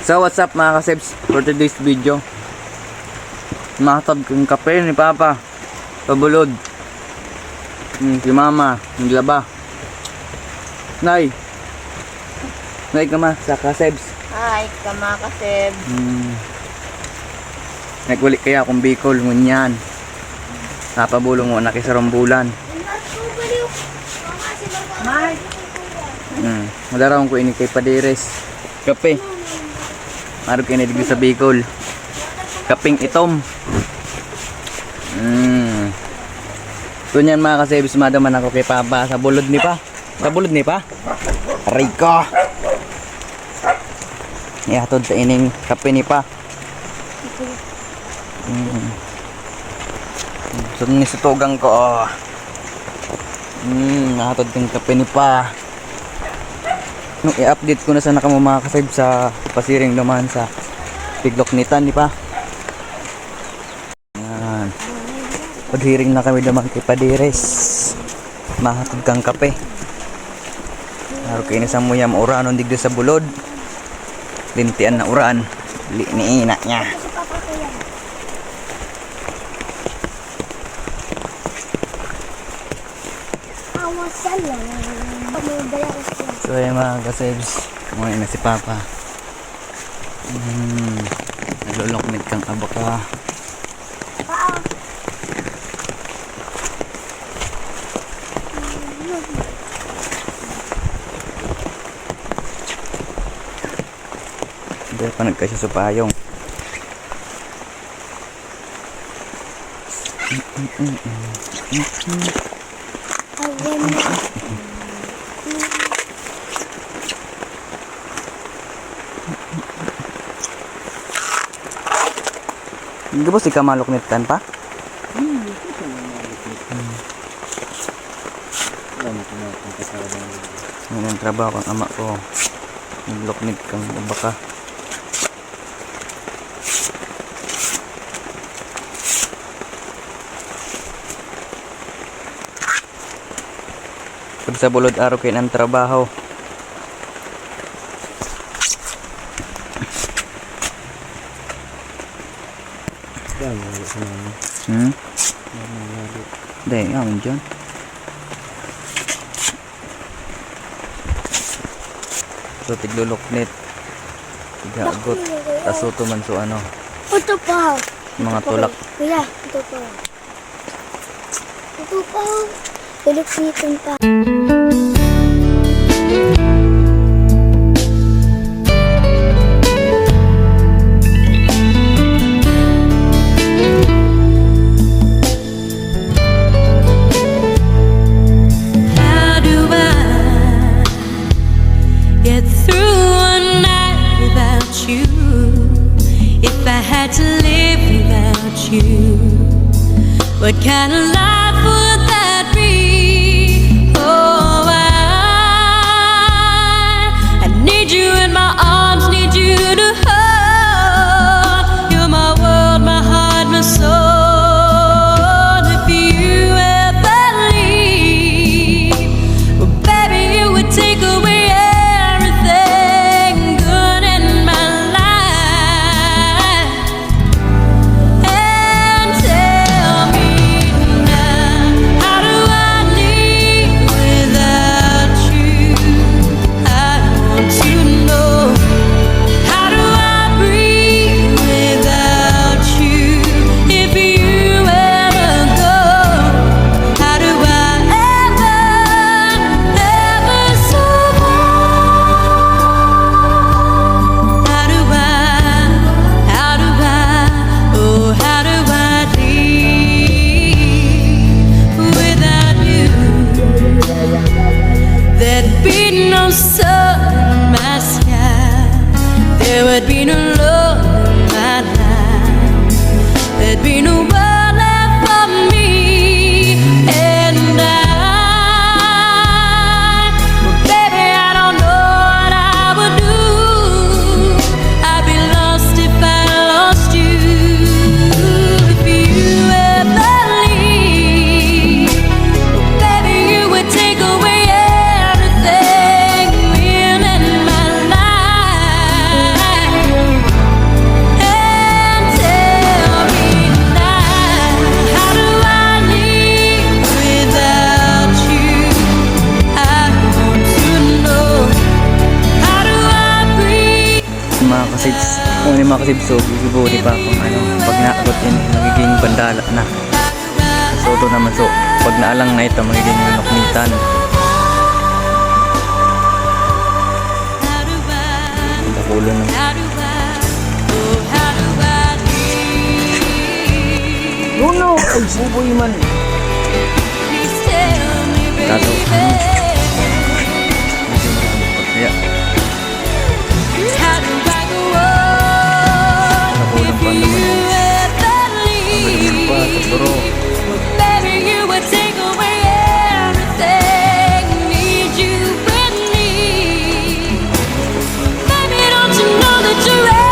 So what's up mga kasebs, for today's video mahatab kong kape ni Papa pabulod. Si Mama naglaba. Nay ka ma sa kasebs. Hi ka mga kasebs. Nagwali kaya akong Bicol ngunyan. Napabulong mo na sa rambulan. Madarang ko ini kay Padires kape. Marag kayo na sa Bicol. Kaping itom. Tunyan mga kasebs, madaman ako kay Papa sa bulod ni pa. Sa bulod ni pa. Aray ko. Ihatod sa ining kape ni pa. So nisitugang ko. Nahatod kong kape ni pa. I-update ko na sana kamo mga kasebs sa pasiring naman sa piglok nitan ni pa. Yan. Paghiring na kami naman kay Padires. Mahatod kang kape. Laro kayo na sa muyam uranon digdo sa bulod. Lintian na uran. Ni ina niya. So ayun mga kasebs, kumain na si Papa. Naglulokmit kang abaka. Hindi pa nagkasya sa payong. Hindi ba si kamalok nitan pa? Ngayon ang trabaho kang ama ko. Nagloknit kang baka. Pag sa bulod araw kayo ng trabaho. Dahil ang dyan. So tigluloknit. Tigagot. Taso man so ano. Ito pa. Mga tulak. Kuya, ito pa. Ito pa. Tulok-nitin pa. What kind of life would that be? Oh, I need you in my arms, need you to hold. You're my world, my heart, my soul. If you ever leave, well, baby, you would take away everything good in my life. And tell me now. Kung hindi makasibsog, isibo di pa kung ano, pag naagot yun, magiging bandala na. So ito naman, so pag naalang na ito, magiging nuknitan. Bakulo na. No, ay buboy man. Kaso, kaya, nakulang pa naman. Ang pa, siguro. Baby, you would take away everything. Need you with me. Baby, don't you know that you're